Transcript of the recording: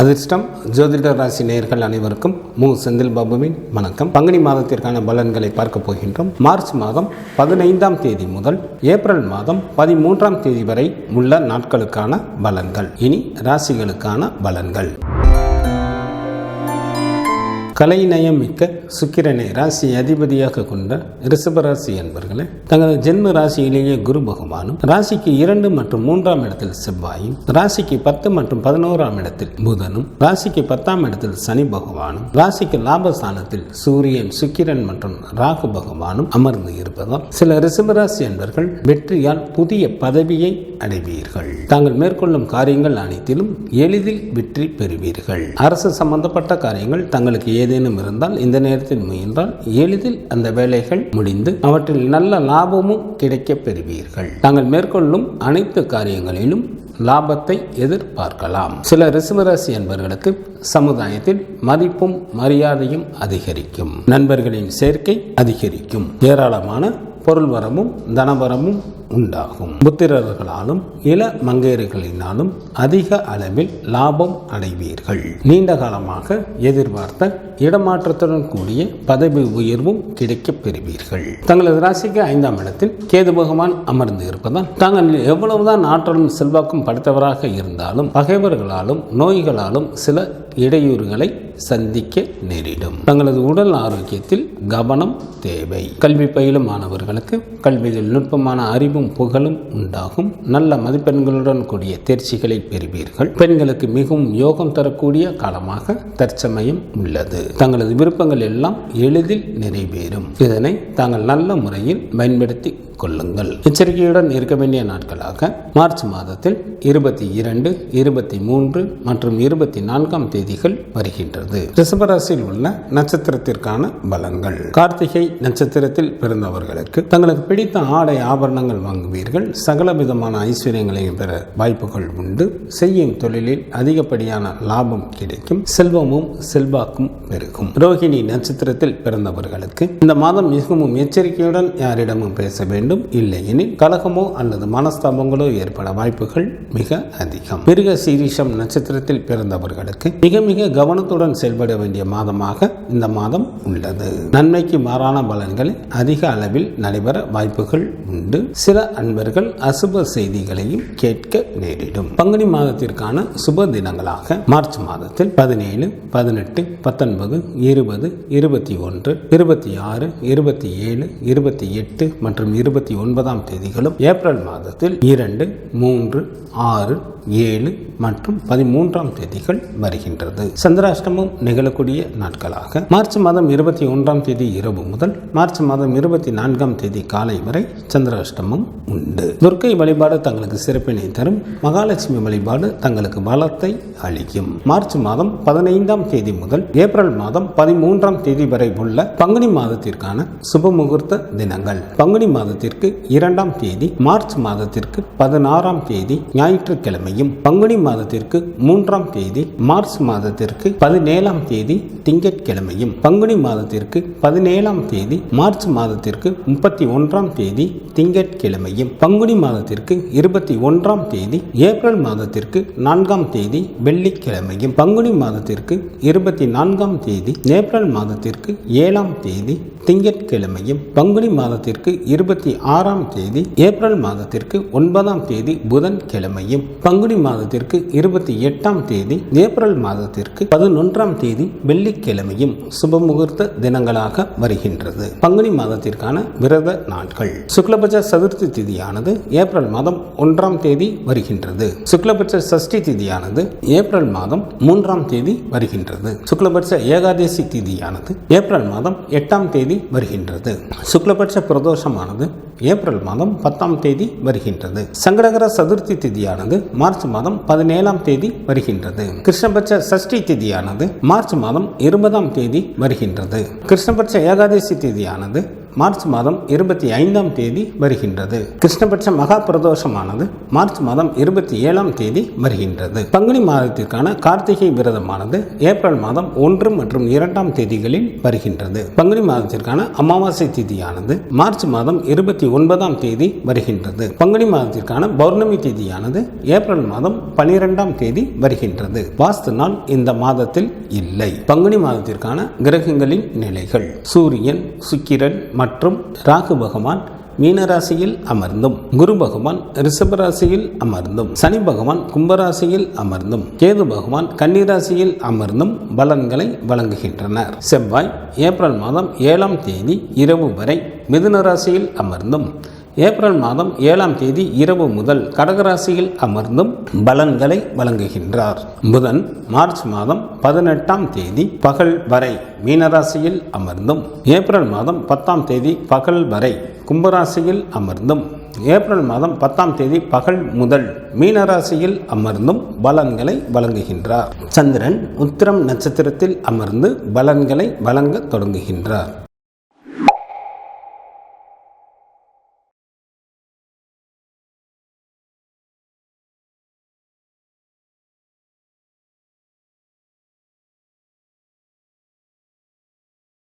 அதிர்ஷ்டம் ஜோதிட ராசி நேயர்கள் அனைவருக்கும் செந்தில் பாபுவின் வணக்கம். பங்குனி மாதத்திற்கான பலன்களை பார்க்க போகின்றோம். மார்ச் மாதம் 15ஆம் தேதி முதல் ஏப்ரல் மாதம் 13ஆம் தேதி வரை உள்ள நாட்களுக்கான பலன்கள். இனி ராசிகளுக்கான பலன்கள். கலைநயம் மிக்க சுக்கிரனை ராசி அதிபதியாக கொண்ட ரிஷபராசி என்பர்களே, தங்களது ஜென்ம ராசியிலேயே குரு பகவானும், ராசிக்கு 2 மற்றும் 3ஆம் இடத்தில் செவ்வாயும், ராசிக்கு 10 மற்றும் 11ஆம் இடத்தில் புதனும், ராசிக்கு 10ஆம் இடத்தில் சனி பகவானும், ராசிக்கு லாபஸ்தானத்தில் சூரியன், சுக்கிரன் மற்றும் ராகு பகவானும் அமர்ந்து இருப்பதால் சில ரிஷபராசி என்பர்கள் வெற்றியால் புதிய பதவியை அடைவீர்கள். தாங்கள் மேற்கொள்ளும் காரியங்கள் அனைத்திலும் எளிதில் வெற்றி பெறுவீர்கள். அரசு சம்பந்தப்பட்ட காரியங்கள் தங்களுக்கு ஏதேனும் இருந்தால் இந்த நேரத்தில் முயன்றால் எளிதில் அந்த வேலைகள் முடிந்து அவற்றில் நல்ல லாபமும் கிடைக்க பெறுவீர்கள். தாங்கள் மேற்கொள்ளும் அனைத்து காரியங்களிலும் லாபத்தை எதிர்பார்க்கலாம். சில ரிஷபராசி என்பவர்களுக்கு சமுதாயத்தில் மதிப்பும் மரியாதையும் அதிகரிக்கும். நண்பர்களின் சேர்க்கை அதிகரிக்கும். ஏராளமான பொருள் வரமும் தனவரமும் உண்டாகும். புத்திரர்களாலும் இள மங்கையர்களினாலும் அதிக அளவில் லாபம் அடைவீர்கள். நீண்ட காலமாக எதிர்பார்த்த இடமாற்றத்துடன் கூடிய பதவி உயர்வும் கிடைக்கப் பெறுவீர்கள். தங்களது ராசிக்கு 5ஆம் இடத்தில் கேது பகவான் அமர்ந்து இருப்பதால் தாங்கள் எவ்வளவுதான் ஆற்றலும் செல்வாக்கும் படைத்தவராக இருந்தாலும் பகைவர்களாலும் நோய்களாலும் சில இடையூறுகளை சந்திக்க நேரிடும். தங்களது உடல் ஆரோக்கியத்தில் கவனம் தேவை. கல்வி பயிலும் மாணவர்களுக்கு கல்வியில் நுட்பமான அறிவும் புகழும் உண்டாகும். நல்ல மதிப்பெண்களுடன் கூடிய தேர்ச்சிகளை பெறுவீர்கள். பெண்களுக்கு மிகவும் யோகம் தரக்கூடிய காலமாக தற்சமயம் உள்ளது. தங்களது விருப்பங்கள் எல்லாம் எளிதில் நிறைவேறும். இதனை தாங்கள் நல்ல முறையில் பயன்படுத்தி கொள்ளுங்கள். எச்சரிக்கையுடன் இருக்க வேண்டிய நாட்களாக மார்ச் மாதத்தில் 22, 23 மற்றும் 24ஆம் தேதிகள் வருகின்றது. ரிஷபராசியில் உள்ள நட்சத்திரத்திற்கான பலன்கள். கார்த்திகை நட்சத்திரத்தில் பிறந்தவர்களுக்கு தங்களுக்கு பிடித்த ஆடை ஆபரணங்கள் வாங்குவீர்கள். சகல விதமான ஐஸ்வர்யங்களையும் பெற வாய்ப்புகள் உண்டு. செய்யும் தொழிலில் அதிகப்படியான லாபம் கிடைக்கும். செல்வமும் செல்வாக்கும் பெருகும். ரோகிணி நட்சத்திரத்தில் பிறந்தவர்களுக்கு இந்த மாதம் மிகவும் எச்சரிக்கையுடன் யாரிடமும் பேச வேண்டும். இல்லையெனில் கலகமோ அல்லது மனஸ்தாபங்களோ ஏற்பட வாய்ப்புகள் மிக அதிகம். மிருக சீரிஷம் நட்சத்திரத்தில் பிறந்தவர்களுக்கு மிக மிக கவனத்துடன் செயல்பட வேண்டிய மாதமாக இந்த மாதம் உள்ளது. நன்மைக்கு மாறான பலன்கள் அதிக அளவில் நடைபெற வாய்ப்புகள் உண்டு. சில அன்பர்கள் அசுப செய்திகளையும் கேட்க நேரிடும். பங்குனி மாதத்திற்கான சுப தினங்களாக மார்ச் மாதத்தில் 17, 18, 19, 20, 21, 26, 27, 28 மற்றும் 29ஆம் தேதிகளும், ஏப்ரல் மாதத்தில் 2, 3, 6, 7 மற்றும் 13ஆம் தேதிகள் வருகின்றது. சந்திராஷ்டமம் நிகழக்கூடிய நாட்களாக மார்ச் மாதம் 21ஆம் தேதி இரவு முதல் மார்ச் மாதம் 24ஆம் தேதி காலை வரை சந்திராஷ்டமம் உண்டு. துர்க்கை வழிபாடு தங்களுக்கு சிறப்பினை தரும். மகாலட்சுமி வழிபாடு தங்களுக்கு பலத்தை அளிக்கும். மார்ச் மாதம் 15ஆம் தேதி முதல் ஏப்ரல் மாதம் 13ஆம் தேதி வரை உள்ள பங்குனி மாதத்திற்கான சுப முகூர்த்த தினங்கள். பங்குனி மாதத்திற்கு 2ஆம் தேதி மார்ச் மாதத்திற்கு 16ஆம் தேதி ஞாயிற்றுக்கிழமையும், பங்குனி மாதத்திற்கு 3ஆம் தேதி மார்ச் மாதத்திற்கு 17ஆம் தேதி திங்கட்கிழமையும், பங்குனி மாதத்திற்கு 17ஆம் தேதி மார்ச் மாதத்திற்கு 31ஆம் தேதி திங்கட்கிழமையும், பங்குனி மாதத்திற்கு 21ஆம் தேதி ஏப்ரல் மாதத்திற்கு 4ஆம் தேதி வெள்ளிக்கிழமையும், பங்குனி மாதத்திற்கு 24ஆம் தேதி ஏப்ரல் மாதத்திற்கு 7ஆம் தேதி திங்கட்கிழமையும், பங்குனி மாதத்திற்கு 26ஆம் தேதி ஏப்ரல் மாதத்திற்கு 9ஆம் தேதி புதன் கிழமையும், பங்குனி மாதத்திற்கு 28ஆம் தேதி ஏப்ரல் மாதத்திற்கு 11ஆம் தேதி வெள்ளிக்கிழமையும் சுப முகூர்த்த தினங்களாக வருகின்றது. பங்குனி மாதத்திற்கான விரத நாட்கள். சுக்லபட்ச சதுர்த்தி திதியானது ஏப்ரல் மாதம் 1ஆம் தேதி வருகின்றது. சுக்லபட்ச சஷ்டி திதியானது ஏப்ரல் மாதம் 3ஆம் தேதி வருகின்றது. சுக்லபட்ச ஏகாதசி திதியானது ஏப்ரல் மாதம் 8ஆம் தேதி வருகின்றது. சுக்லபட்ச பிரதோஷமானது ஏப்ரல் மாதம் 10ஆம் தேதி வருகின்றது. சங்கடகர சதுர்த்தி திதியானது மார்ச் மாதம் 17ஆம் தேதி வருகின்றது. கிருஷ்ணபட்ச சஷ்டி திதியானது மார்ச் மாதம் 20ஆம் தேதி வருகின்றது. கிருஷ்ணபட்ச ஏகாதசி திதியானது மார்ச் மாதம் 25ஆம் தேதி வருகின்றது. கிருஷ்ணபட்ச மகா பிரதோஷமானது மார்ச் மாதம் 27ஆம் தேதி வருகின்றது. பங்குனி மாதத்திற்கான கார்த்திகை விரதமானது ஏப்ரல் மாதம் 1 மற்றும் 2ஆம் தேதிகளில் வருகின்றது. பங்குனி மாதத்திற்கான அமாவாசை திதியானது மார்ச் மாதம் 29ஆம் தேதி வருகின்றது. பங்குனி மாதத்திற்கான பௌர்ணமி திதியானது ஏப்ரல் மாதம் 12ஆம் தேதி வருகின்றது. வாஸ்து நாள் இந்த மாதத்தில் இல்லை. பங்குனி மாதத்திற்கான கிரகங்களின் நிலைகள்: சூரியன், சுக்கிரன் மற்றும் ராகு பகவான் மீனராசியில் அமர்ந்தும், குரு பகவான் ரிஷபராசியில் அமர்ந்தும், சனி பகவான் கும்பராசியில் அமர்ந்தும், கேது பகவான் கன்னிராசியில் அமர்ந்தும் பலன்களை வழங்குகின்றனர். செவ்வாய் ஏப்ரல் மாதம் 7ஆம் தேதி இரவு வரை மிதுன ராசியில் அமர்ந்தும், ஏப்ரல் மாதம் 7ஆம் தேதி இரவு முதல் கடகராசியில் அமர்ந்தும் பலன்களை வழங்குகின்றார். புதன் மார்ச் மாதம் 18ஆம் தேதி பகல் வரை மீனராசியில் அமர்ந்தும், ஏப்ரல் மாதம் 10ஆம் தேதி பகல் வரை கும்பராசியில் அமர்ந்தும், ஏப்ரல் மாதம் 10ஆம் தேதி பகல் முதல் மீனராசியில் அமர்ந்தும் பலன்களை வழங்குகின்றார். சந்திரன் உத்திரம் நட்சத்திரத்தில் அமர்ந்து பலன்களை வழங்க தொடங்குகின்றார்.